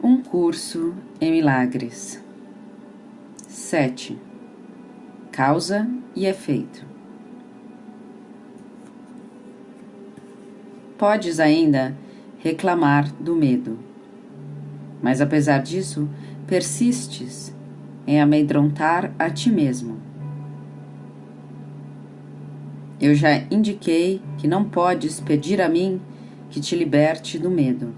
Um curso em milagres. 7. Causa e efeito. Podes ainda reclamar do medo, mas apesar disso, persistes em amedrontar a ti mesmo. Eu já indiquei que não podes pedir a mim que te liberte do medo.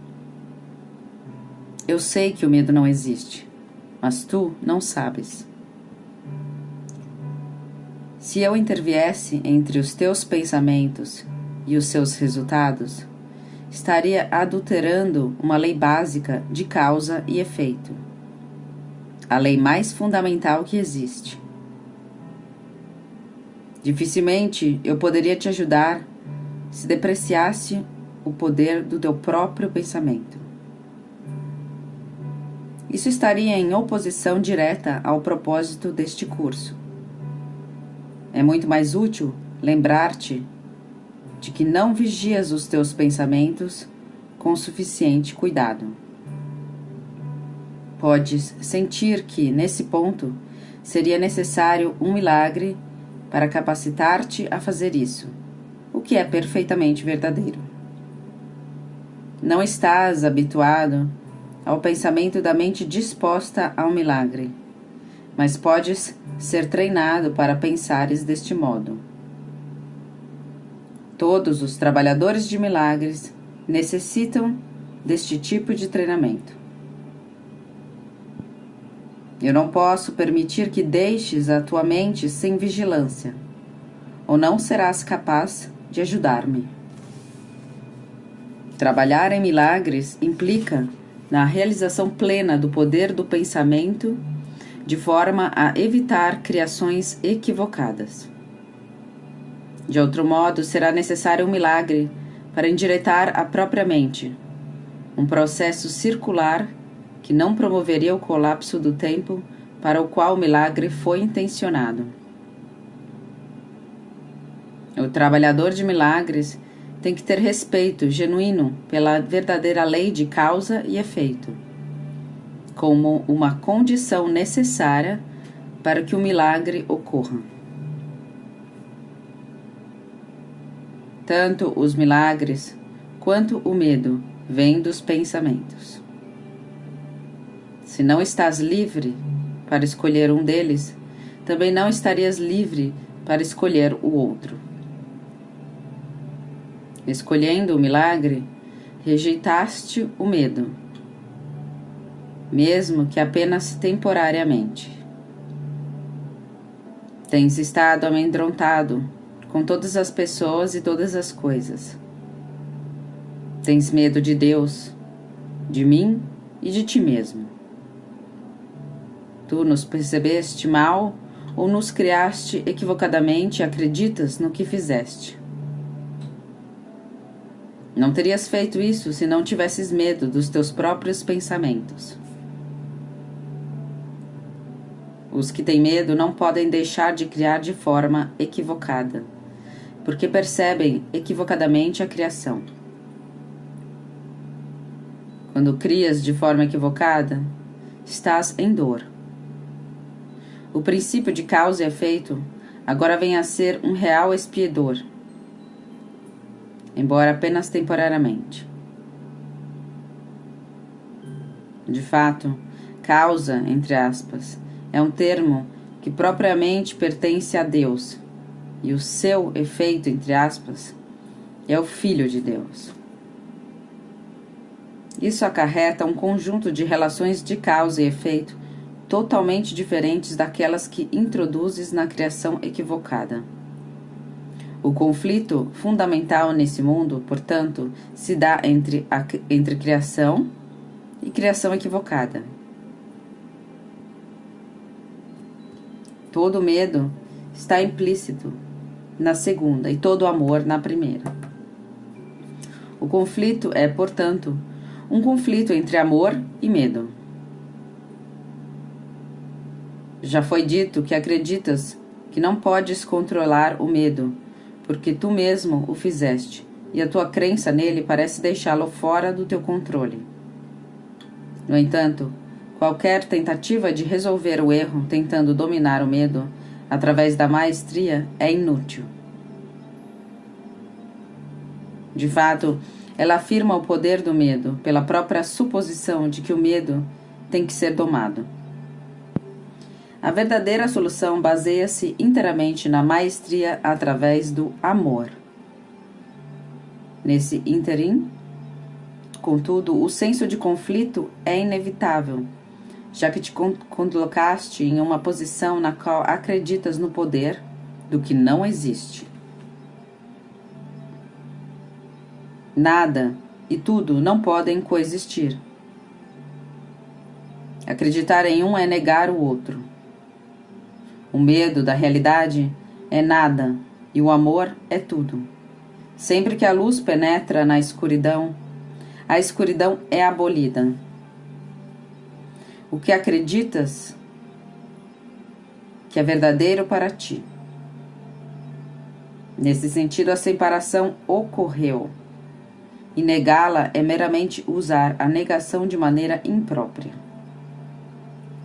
Eu sei que o medo não existe, mas tu não sabes. Se eu interviesse entre os teus pensamentos e os seus resultados, estaria adulterando uma lei básica de causa e efeito, a lei mais fundamental que existe. Dificilmente eu poderia te ajudar se depreciasse o poder do teu próprio pensamento. Isso estaria em oposição direta ao propósito deste curso. É muito mais útil lembrar-te de que não vigias os teus pensamentos com suficiente cuidado. Podes sentir que, nesse ponto, seria necessário um milagre para capacitar-te a fazer isso, o que é perfeitamente verdadeiro. Não estás habituado ao pensamento da mente disposta a um milagre, mas podes ser treinado para pensares deste modo. Todos os trabalhadores de milagres necessitam deste tipo de treinamento. Eu não posso permitir que deixes a tua mente sem vigilância, ou não serás capaz de ajudar-me. Trabalhar em milagres implica na realização plena do poder do pensamento, de forma a evitar criações equivocadas. De outro modo, será necessário um milagre para endireitar a própria mente, um processo circular que não promoveria o colapso do tempo para o qual o milagre foi intencionado. O trabalhador de milagres tem que ter respeito genuíno pela verdadeira lei de causa e efeito, como uma condição necessária para que o milagre ocorra. Tanto os milagres quanto o medo vêm dos pensamentos. Se não estás livre para escolher um deles, também não estarias livre para escolher o outro. Escolhendo o milagre, rejeitaste o medo, mesmo que apenas temporariamente. Tens estado amedrontado com todas as pessoas e todas as coisas. Tens medo de Deus, de mim e de ti mesmo. Tu nos percebeste mal ou nos criaste equivocadamente e acreditas no que fizeste. Não terias feito isso se não tivesses medo dos teus próprios pensamentos. Os que têm medo não podem deixar de criar de forma equivocada, porque percebem equivocadamente a criação. Quando crias de forma equivocada, estás em dor. O princípio de causa e efeito agora vem a ser um real expiador, embora apenas temporariamente. De fato, causa, entre aspas, é um termo que propriamente pertence a Deus, e o seu efeito, entre aspas, é o Filho de Deus. Isso acarreta um conjunto de relações de causa e efeito totalmente diferentes daquelas que introduzes na criação equivocada. O conflito fundamental nesse mundo, portanto, se dá entre criação e criação equivocada. Todo medo está implícito na segunda e todo amor na primeira. O conflito é, portanto, um conflito entre amor e medo. Já foi dito que acreditas que não podes controlar o medo, porque tu mesmo o fizeste, e a tua crença nele parece deixá-lo fora do teu controle. No entanto, qualquer tentativa de resolver o erro tentando dominar o medo através da maestria é inútil. De fato, ela afirma o poder do medo pela própria suposição de que o medo tem que ser domado. A verdadeira solução baseia-se inteiramente na maestria através do amor. Nesse ínterim, contudo, o senso de conflito é inevitável, já que te colocaste em uma posição na qual acreditas no poder do que não existe. Nada e tudo não podem coexistir. Acreditar em um é negar o outro. O medo da realidade é nada e o amor é tudo. Sempre que a luz penetra na escuridão, a escuridão é abolida. O que acreditas que é verdadeiro para ti. Nesse sentido, a separação ocorreu. E negá-la é meramente usar a negação de maneira imprópria.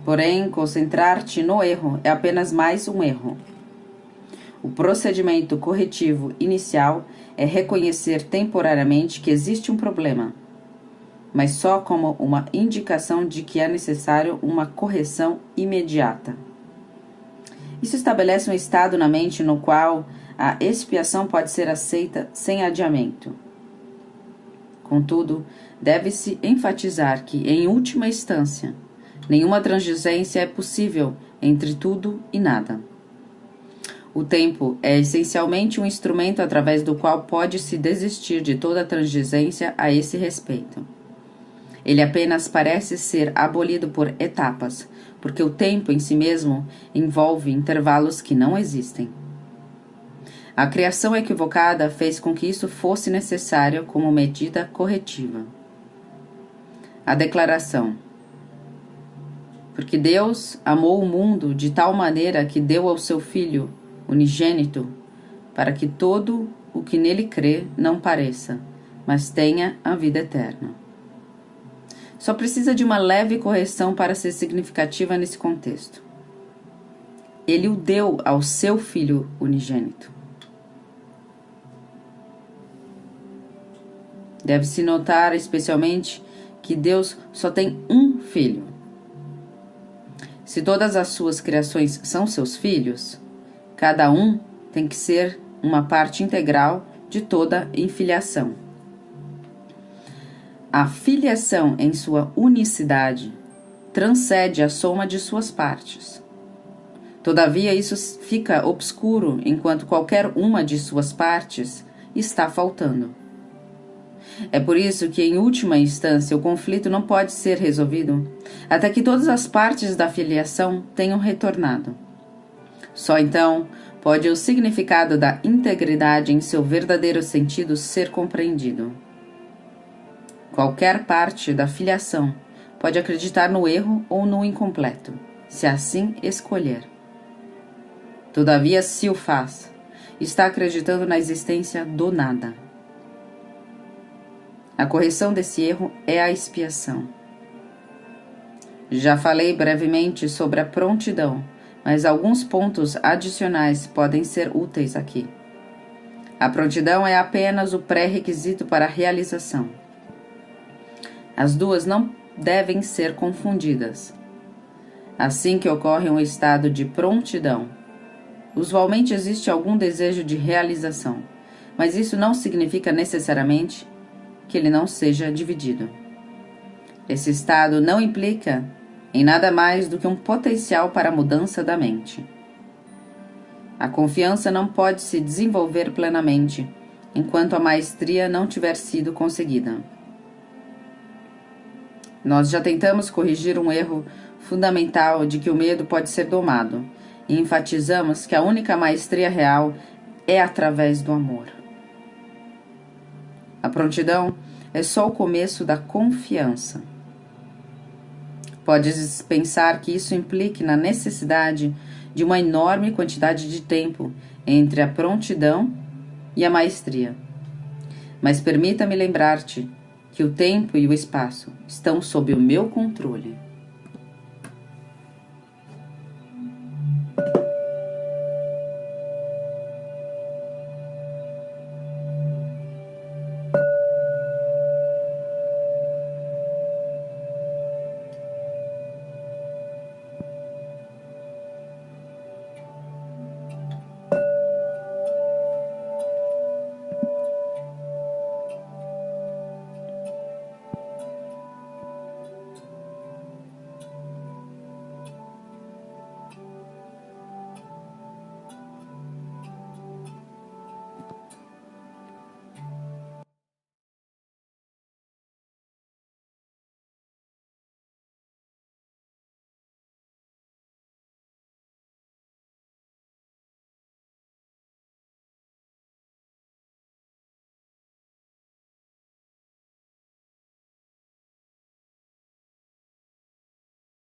Porém, concentrar-te no erro é apenas mais um erro. O procedimento corretivo inicial é reconhecer temporariamente que existe um problema, mas só como uma indicação de que é necessário uma correção imediata. Isso estabelece um estado na mente no qual a expiação pode ser aceita sem adiamento. Contudo, deve-se enfatizar que, em última instância, nenhuma transigência é possível entre tudo e nada. O tempo é essencialmente um instrumento através do qual pode-se desistir de toda transigência a esse respeito. Ele apenas parece ser abolido por etapas, porque o tempo em si mesmo envolve intervalos que não existem. A criação equivocada fez com que isso fosse necessário como medida corretiva. A declaração: porque Deus amou o mundo de tal maneira que deu ao seu Filho unigênito, para que todo o que nele crê não pareça, mas tenha a vida eterna. Só precisa de uma leve correção para ser significativa nesse contexto. Ele o deu ao seu Filho unigênito. Deve-se notar especialmente que Deus só tem um filho. Se todas as suas criações são seus filhos, cada um tem que ser uma parte integral de toda infiliação. A filiação em sua unicidade transcende a soma de suas partes. Todavia, isso fica obscuro enquanto qualquer uma de suas partes está faltando. É por isso que, em última instância, o conflito não pode ser resolvido até que todas as partes da filiação tenham retornado. Só então pode o significado da integridade em seu verdadeiro sentido ser compreendido. Qualquer parte da filiação pode acreditar no erro ou no incompleto, se assim escolher. Todavia, se o faz, está acreditando na existência do nada. A correção desse erro é a expiação. Já falei brevemente sobre a prontidão, mas alguns pontos adicionais podem ser úteis aqui. A prontidão é apenas o pré-requisito para a realização. As duas não devem ser confundidas. Assim que ocorre um estado de prontidão, usualmente existe algum desejo de realização, mas isso não significa necessariamente que ele não seja dividido. Esse estado não implica em nada mais do que um potencial para a mudança da mente. A confiança não pode se desenvolver plenamente enquanto a maestria não tiver sido conseguida. Nós já tentamos corrigir um erro fundamental de que o medo pode ser domado e enfatizamos que a única maestria real é através do amor. A prontidão é só o começo da confiança. Podes pensar que isso implique na necessidade de uma enorme quantidade de tempo entre a prontidão e a maestria. Mas permita-me lembrar-te que o tempo e o espaço estão sob o meu controle.